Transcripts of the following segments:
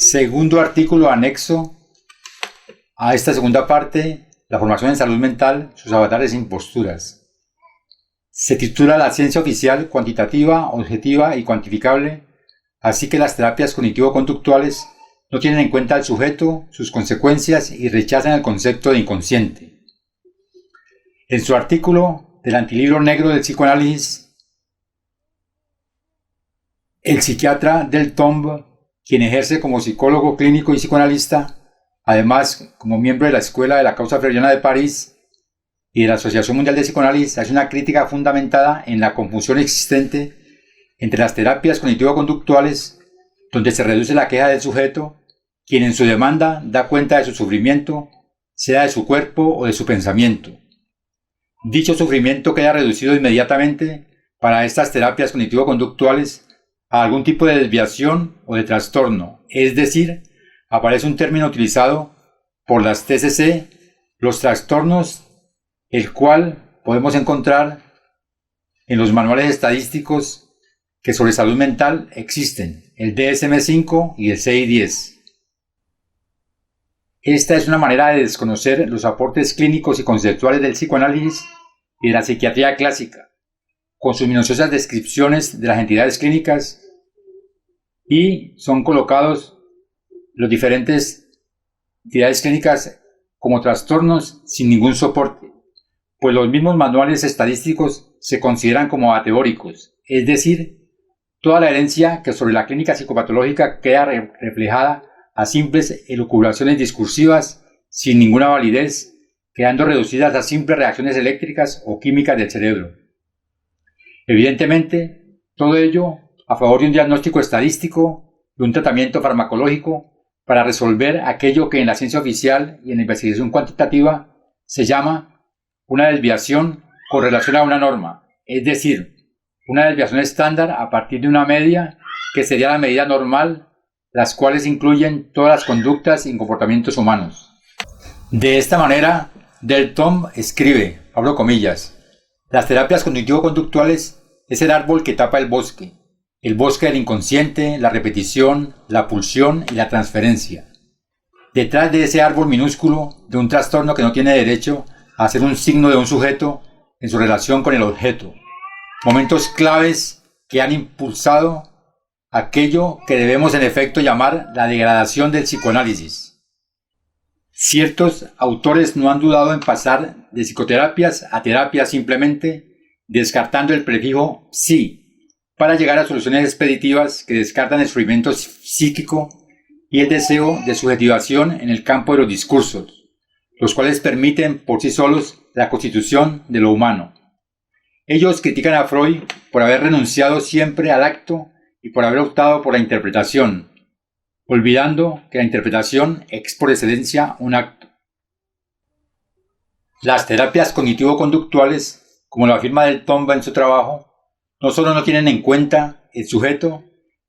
Segundo artículo anexo a esta segunda parte, la formación en salud mental, sus avatares e imposturas. Se titula La ciencia oficial, cuantitativa, objetiva y cuantificable, así que las terapias cognitivo-conductuales no tienen en cuenta al sujeto, sus consecuencias y rechazan el concepto de inconsciente. En su artículo del antilibro negro del psicoanálisis, el psiquiatra Del Tombe, quien ejerce como psicólogo clínico y psicoanalista, además como miembro de la Escuela de la Causa Freudiana de París y de la Asociación Mundial de Psicoanálisis, hace una crítica fundamentada en la confusión existente entre las terapias cognitivo-conductuales, donde se reduce la queja del sujeto, quien en su demanda da cuenta de su sufrimiento, sea de su cuerpo o de su pensamiento. Dicho sufrimiento queda reducido inmediatamente para estas terapias cognitivo-conductuales a algún tipo de desviación o de trastorno, es decir, aparece un término utilizado por las TCC, los trastornos, el cual podemos encontrar en los manuales estadísticos que sobre salud mental existen, el DSM-5 y el CI-10. Esta es una manera de desconocer los aportes clínicos y conceptuales del psicoanálisis y de la psiquiatría clásica, con sus minuciosas descripciones de las entidades clínicas, y son colocados los diferentes entidades clínicas como trastornos sin ningún soporte, pues los mismos manuales estadísticos se consideran como ateóricos, es decir, toda la herencia que sobre la clínica psicopatológica queda reflejada a simples elucubraciones discursivas sin ninguna validez, quedando reducidas a simples reacciones eléctricas o químicas del cerebro. Evidentemente, todo ello a favor de un diagnóstico estadístico y un tratamiento farmacológico para resolver aquello que en la ciencia oficial y en la investigación cuantitativa se llama una desviación con relación a una norma, es decir, una desviación estándar a partir de una media que sería la medida normal, las cuales incluyen todas las conductas y comportamientos humanos. De esta manera, Del Tombe escribe, abro comillas, las terapias cognitivo-conductuales es el árbol que tapa el bosque del inconsciente, la repetición, la pulsión y la transferencia. Detrás de ese árbol minúsculo, de un trastorno que no tiene derecho a ser un signo de un sujeto en su relación con el objeto. Momentos claves que han impulsado aquello que debemos en efecto llamar la degradación del psicoanálisis. Ciertos autores no han dudado en pasar de psicoterapias a terapias simplemente descartando el prefijo psi, para llegar a soluciones expeditivas que descartan el sufrimiento psíquico y el deseo de subjetivación en el campo de los discursos, los cuales permiten por sí solos la constitución de lo humano. Ellos critican a Freud por haber renunciado siempre al acto y por haber optado por la interpretación, olvidando que la interpretación es por excelencia un acto. Las terapias cognitivo-conductuales, como lo afirma Del Tombe en su trabajo, no solo no tienen en cuenta el sujeto,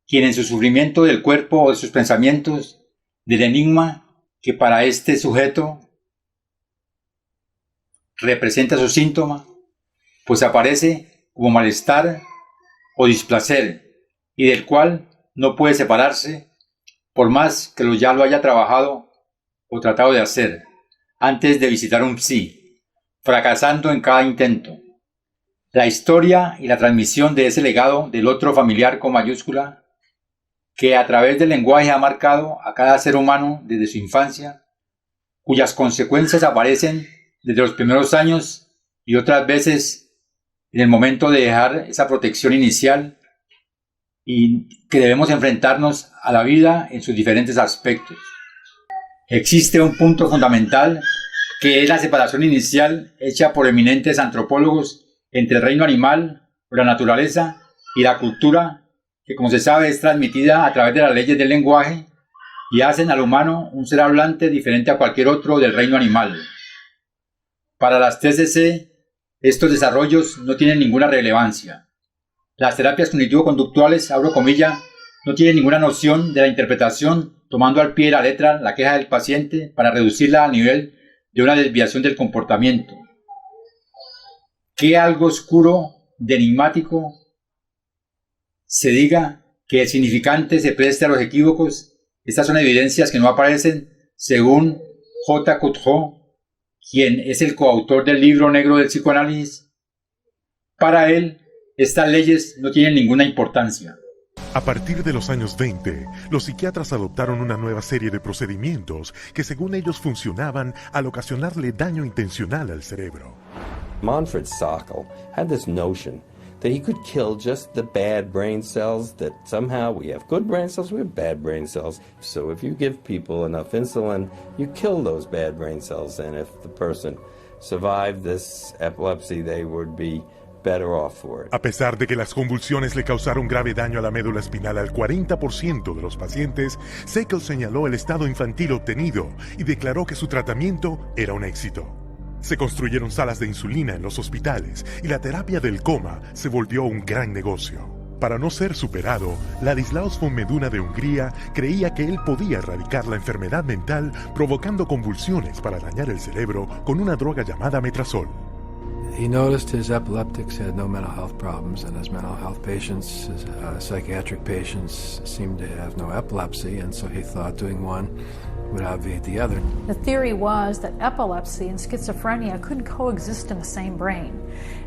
quien en su sufrimiento del cuerpo o de sus pensamientos, del enigma que para este sujeto representa su síntoma, pues aparece como malestar o displacer, y del cual no puede separarse, por más que ya lo haya trabajado o tratado de hacer, antes de visitar un psi, fracasando en cada intento. La historia y la transmisión de ese legado del otro familiar con mayúscula, que a través del lenguaje ha marcado a cada ser humano desde su infancia, cuyas consecuencias aparecen desde los primeros años y otras veces en el momento de dejar esa protección inicial, y que debemos enfrentarnos a la vida en sus diferentes aspectos. Existe un punto fundamental que es la separación inicial hecha por eminentes antropólogos entre el reino animal, o la naturaleza, y la cultura, que como se sabe es transmitida a través de las leyes del lenguaje y hacen al humano un ser hablante diferente a cualquier otro del reino animal. Para las TCC, estos desarrollos no tienen ninguna relevancia. Las terapias cognitivo-conductuales, abro comilla, no tienen ninguna noción de la interpretación, tomando al pie de la letra la queja del paciente para reducirla al nivel de una desviación del comportamiento. Que algo oscuro, de enigmático, se diga que el significante se preste a los equívocos Estas son evidencias que no aparecen según J. Coudreau, quien es el coautor del libro negro del psicoanálisis. Para él, estas leyes no tienen ninguna importancia. A partir de los años 20, los psiquiatras adoptaron una nueva serie de procedimientos que según ellos funcionaban al ocasionarle daño intencional al cerebro. Manfred Sokal had this notion that he could kill just the bad brain cells, that somehow we have good brain cells, we have bad brain cells. So if you give people enough insulin, you kill those bad brain cells, and if the person survived this epilepsy, they would be better off for it. A pesar de que las convulsiones le causaron grave daño a la médula espinal al 40% de los pacientes, Sokal señaló el estado infantil obtenido y declaró que su tratamiento era un éxito. Se construyeron salas de insulina en los hospitales y la terapia del coma se volvió un gran negocio. Para no ser superado, Ladislaus von Meduna de Hungría creía que él podía erradicar la enfermedad mental provocando convulsiones para dañar el cerebro con una droga llamada metrazol. He noticed his epileptics had no mental health problems, and his mental health patients, his psychiatric patients, seemed to have no epilepsy, and so he thought doing one would obviate the other. The theory was that epilepsy and schizophrenia couldn't coexist in the same brain,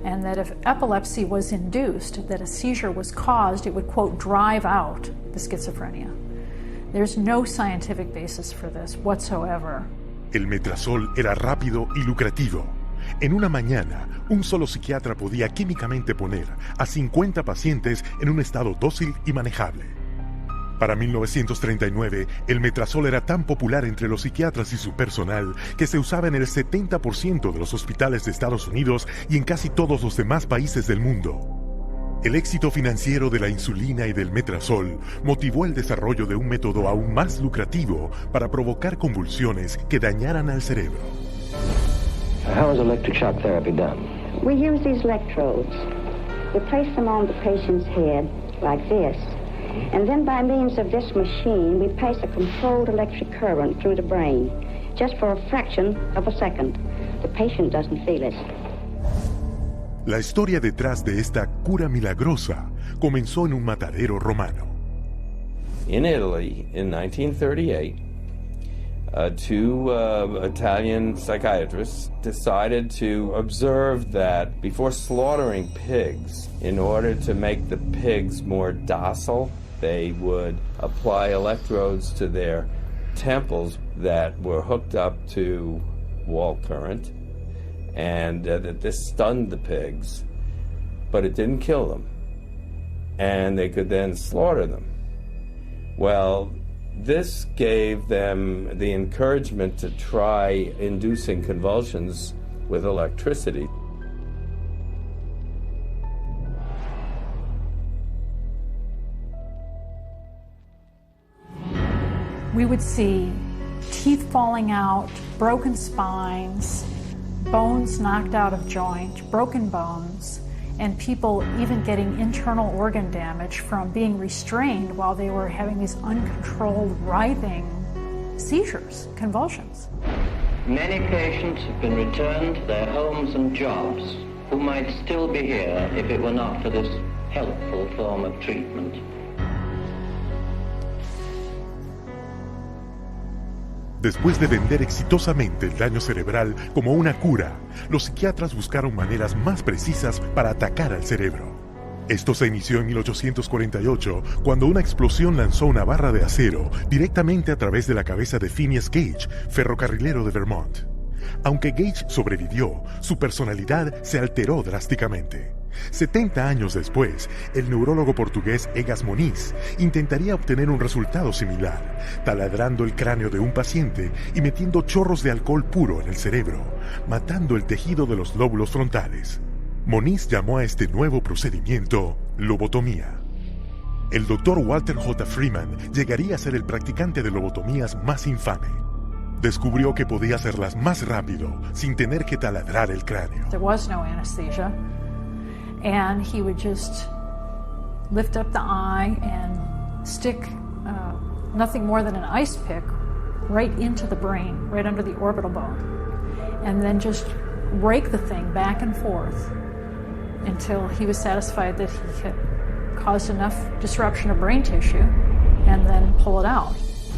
and that if epilepsy was induced, that a seizure was caused, it would, quote, drive out the schizophrenia. There's no scientific basis for this whatsoever. El metrazol era rápido y lucrativo. En una mañana, un solo psiquiatra podía químicamente poner a 50 pacientes en un estado dócil y manejable. Para 1939, el metrazol era tan popular entre los psiquiatras y su personal que se usaba en el 70% de los hospitales de Estados Unidos y en casi todos los demás países del mundo. El éxito financiero de la insulina y del metrazol motivó el desarrollo de un método aún más lucrativo para provocar convulsiones que dañaran al cerebro. How is electric shock therapy done? We use these electrodes. We place them on the patient's head like this. And then by means of this machine, we pass a controlled electric current through the brain, just for a fraction of a second. The patient doesn't feel it. La historia detrás de esta cura milagrosa comenzó en un matadero romano. In Italy, in 1938, two Italian psychiatrists decided to observe that before slaughtering pigs, in order to make the pigs more docile, they would apply electrodes to their temples that were hooked up to wall current, and that this stunned the pigs, but it didn't kill them, and they could then slaughter them. Well, this gave them the encouragement to try inducing convulsions with electricity. We would see teeth falling out, broken spines, bones knocked out of joint, broken bones, and people even getting internal organ damage from being restrained while they were having these uncontrolled writhing seizures, convulsions. Many patients have been returned to their homes and jobs who might still be here if it were not for this helpful form of treatment. Después de vender exitosamente el daño cerebral como una cura, los psiquiatras buscaron maneras más precisas para atacar al cerebro. Esto se inició en 1848, cuando una explosión lanzó una barra de acero directamente a través de la cabeza de Phineas Gage, ferrocarrilero de Vermont. Aunque Gage sobrevivió, su personalidad se alteró drásticamente. 70 años después, el neurólogo portugués Egas Moniz intentaría obtener un resultado similar, taladrando el cráneo de un paciente y metiendo chorros de alcohol puro en el cerebro, matando el tejido de los lóbulos frontales. Moniz llamó a este nuevo procedimiento lobotomía. El Dr. Walter J. Freeman llegaría a ser el practicante de lobotomías más infame. Descubrió que podía hacerlas más rápido, sin tener que taladrar el cráneo. There was no anesthesia. And he would just lift up the eye and stick nothing more than an ice pick right into the brain, right under the orbital bone, and then just rake the thing back and forth until he was satisfied that he had caused enough disruption of brain tissue, and then pull it out.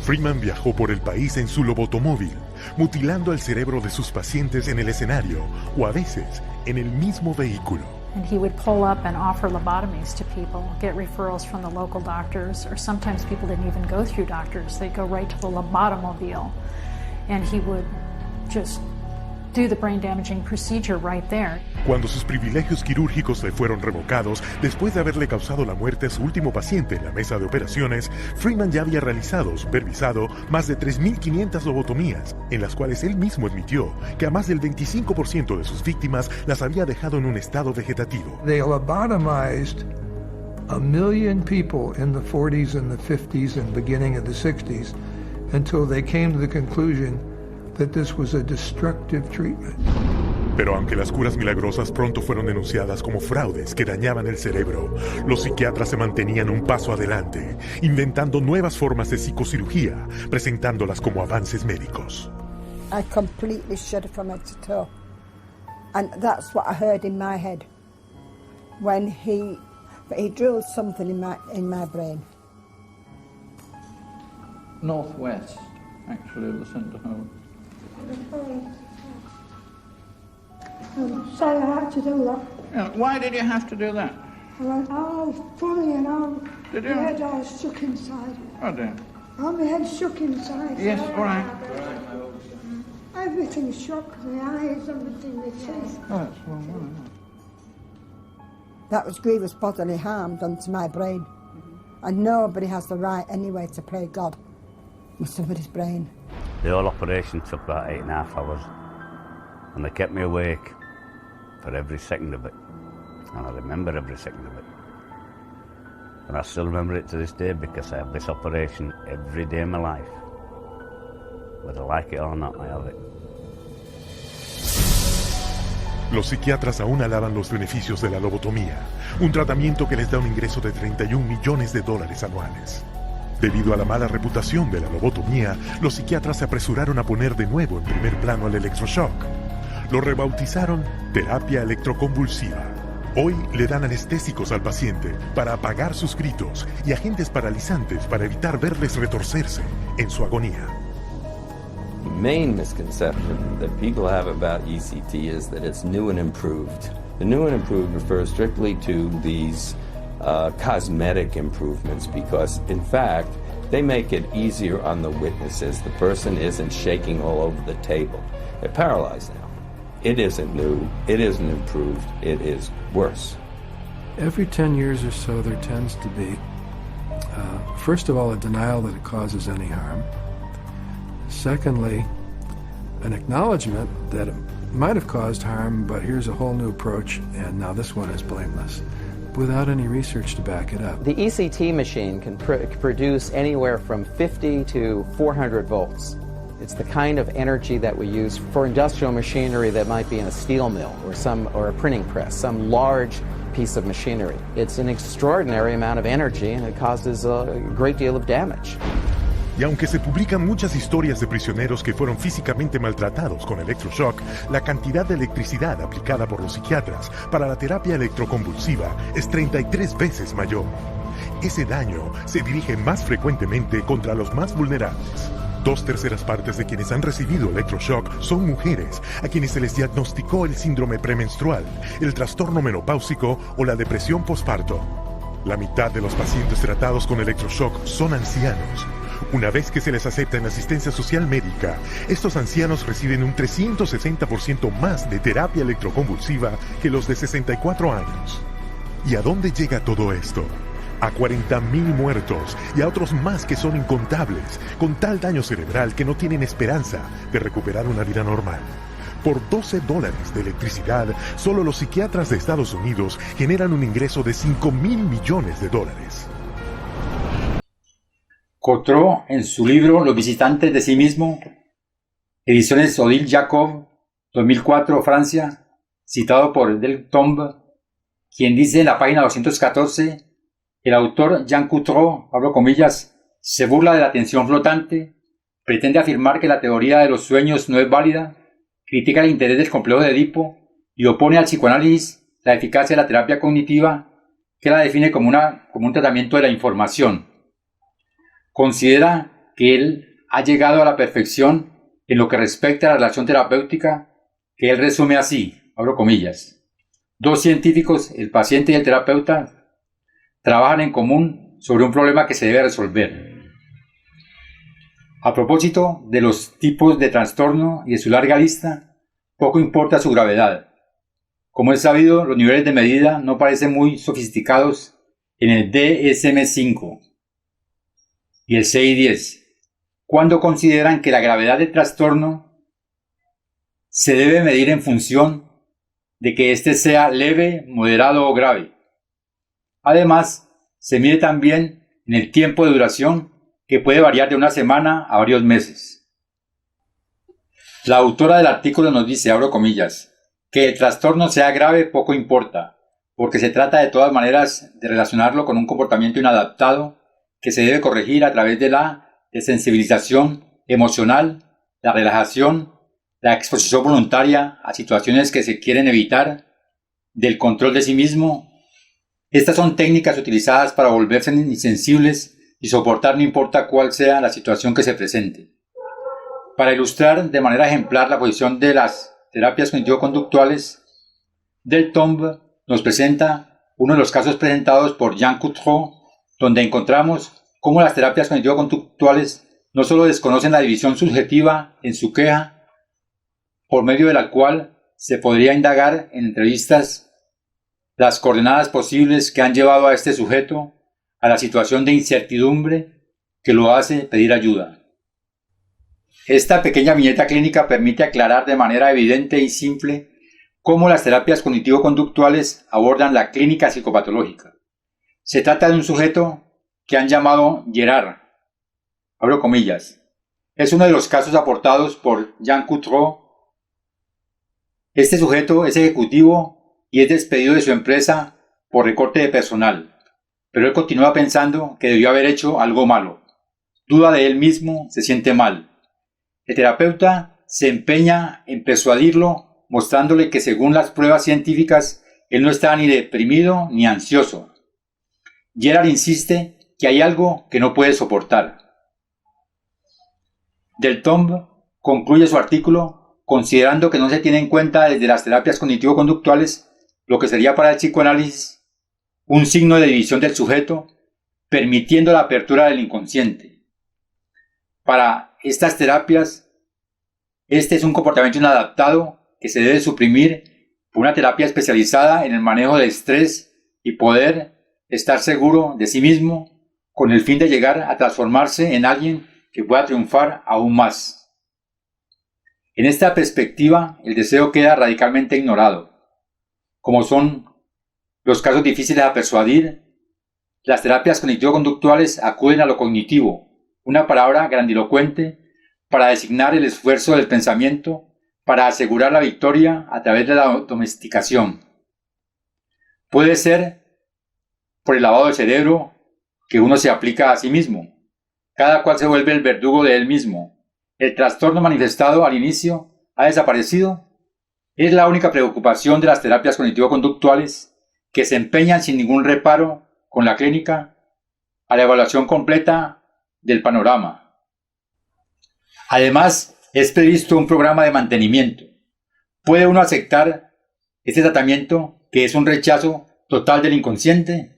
Freeman viajó por el país en su lobotomóvil, mutilando el cerebro de sus pacientes en el escenario o a veces en el mismo vehículo. And he would pull up and offer lobotomies to people, get referrals from the local doctors, or sometimes people didn't even go through doctors. They'd go right to the lobotomobile, and he would just do the brain-damaging procedure right there. Cuando sus privilegios quirúrgicos le fueron revocados, después de haberle causado la muerte a su último paciente en la mesa de operaciones, Freeman ya había realizado, supervisado, más de 3.500 lobotomías, en las cuales él mismo admitió que a más del 25% de sus víctimas las había dejado en un estado vegetativo. They lobotomized 1 million people in the 40s and the 50s and beginning of the 60s until they came to the conclusion that this was a destructive treatment. Pero aunque las curas milagrosas pronto fueron denunciadas como fraudes que dañaban el cerebro, los psiquiatras se mantenían un paso adelante, inventando nuevas formas de psicocirugía, presentándolas como avances médicos. I completely shuddered from head to toe. And that's what I heard in my head when he drilled something in my brain. Northwest, actually, the centre home. Sorry, I had to do that. Yeah, why did you have to do that? I went, oh, funny, and Did my you? head all shook inside. Oh dear. Oh, my head shook inside. Yes, all right. Everything shook, the eyes, everything, the teeth. Oh, that's well. That was grievous bodily harm done to my brain. And nobody has the right anyway to play God with somebody's brain. The whole operation took about 8.5 hours, and they kept me awake for every second of it, and I remember every second of it. And I still remember it to this day because I have this operation every day of my life. Whether I like it or not, I have it. Los psiquiatras aún alaban los beneficios de la lobotomía, un tratamiento que les da un ingreso de $31 millones anuales. Debido a la mala reputación de la lobotomía, los psiquiatras se apresuraron a poner de nuevo en primer plano el electroshock. Lo rebautizaron terapia electroconvulsiva. Hoy le dan anestésicos al paciente para apagar sus gritos y agentes paralizantes para evitar verles retorcerse en su agonía. The main misconception that people have about ECT is that it's new and improved. The new and improved refers strictly to these cosmetic improvements because, in fact, they make it easier on the witnesses. The person isn't shaking all over the table. They're paralyzed now. It isn't new. It isn't improved. It is worse. Every 10 years or so, there tends to be, first of all, a denial that it causes any harm. Secondly, an acknowledgement that it might have caused harm, but here's a whole new approach, and now this one is blameless, without any research to back it up. The ECT machine can produce anywhere from 50 to 400 volts. It's the kind of energy that we use for industrial machinery that might be in a steel mill or a printing press, some large piece of machinery. It's an extraordinary amount of energy, and it causes a great deal of damage. Y aunque se publican muchas historias de prisioneros que fueron físicamente maltratados con electroshock, la cantidad de electricidad aplicada por los psiquiatras para la terapia electroconvulsiva es 33 veces mayor. Ese daño se dirige más frecuentemente contra los más vulnerables. 2/3 partes de quienes han recibido electroshock son mujeres, a quienes se les diagnosticó el síndrome premenstrual, el trastorno menopáusico o la depresión posparto. La mitad de los pacientes tratados con electroshock son ancianos. Una vez que se les acepta en asistencia social médica, estos ancianos reciben un 360% más de terapia electroconvulsiva que los de 64 años. ¿Y a dónde llega todo esto? A 40.000 muertos y a otros más que son incontables, con tal daño cerebral que no tienen esperanza de recuperar una vida normal. Por $12 de electricidad, solo los psiquiatras de Estados Unidos generan un ingreso de $5.000 millones. Cotreau, en su libro Los visitantes de sí mismo, ediciones Odile Jacob, 2004, Francia, citado por Del Tombe, quien dice en la página 214, el autor Jean Cotreau, abro comillas, se burla de la atención flotante, pretende afirmar que la teoría de los sueños no es válida, critica el interés del complejo de Edipo y opone al psicoanálisis la eficacia de la terapia cognitiva, que la define como un tratamiento de la información. Considera que él ha llegado a la perfección en lo que respecta a la relación terapéutica, que él resume así, abro comillas: dos científicos, el paciente y el terapeuta, trabajan en común sobre un problema que se debe resolver. A propósito de los tipos de trastorno y de su larga lista, poco importa su gravedad. Como es sabido, los niveles de medida no parecen muy sofisticados en el DSM-5 y el CI-10, cuando consideran que la gravedad del trastorno se debe medir en función de que éste sea leve, moderado o grave. Además, se mide también en el tiempo de duración, que puede variar de una semana a varios meses. La autora del artículo nos dice, abro comillas, que el trastorno sea grave poco importa, porque se trata de todas maneras de relacionarlo con un comportamiento inadaptado que se debe corregir a través de la desensibilización emocional, la relajación, la exposición voluntaria a situaciones que se quieren evitar, del control de sí mismo. Estas son técnicas utilizadas para volverse insensibles y soportar no importa cuál sea la situación que se presente. Para ilustrar de manera ejemplar la posición de las terapias cognitivo-conductuales, Deltombe nos presenta uno de los casos presentados por Jean Coutreau, donde encontramos cómo las terapias cognitivo-conductuales no solo desconocen la división subjetiva en su queja, por medio de la cual se podría indagar en entrevistas las coordenadas posibles que han llevado a este sujeto a la situación de incertidumbre que lo hace pedir ayuda. Esta pequeña viñeta clínica permite aclarar de manera evidente y simple cómo las terapias cognitivo-conductuales abordan la clínica psicopatológica. Se trata de un sujeto que han llamado Gerard, abro comillas. Es uno de los casos aportados por Jean Coutreau. Este sujeto es ejecutivo y es despedido de su empresa por recorte de personal, pero él continúa pensando que debió haber hecho algo malo. Duda de él mismo, se siente mal. El terapeuta se empeña en persuadirlo, mostrándole que según las pruebas científicas, él no está ni deprimido ni ansioso. Gerard insiste que hay algo que no puede soportar. Deltombe concluye su artículo considerando que no se tiene en cuenta desde las terapias cognitivo-conductuales lo que sería para el psicoanálisis un signo de división del sujeto, permitiendo la apertura del inconsciente. Para estas terapias, este es un comportamiento inadaptado que se debe suprimir por una terapia especializada en el manejo del estrés y poder estar seguro de sí mismo con el fin de llegar a transformarse en alguien que pueda triunfar aún más. En esta perspectiva, el deseo queda radicalmente ignorado. Como son los casos difíciles a persuadir, las terapias cognitivo-conductuales acuden a lo cognitivo, una palabra grandilocuente para designar el esfuerzo del pensamiento para asegurar la victoria a través de la domesticación. Puede ser por el lavado del cerebro que uno se aplica a sí mismo. Cada cual se vuelve el verdugo de él mismo. El trastorno manifestado al inicio ha desaparecido. Es la única preocupación de las terapias cognitivo-conductuales, que se empeñan sin ningún reparo con la clínica a la evaluación completa del panorama. Además, es previsto un programa de mantenimiento. ¿Puede uno aceptar este tratamiento que es un rechazo total del inconsciente?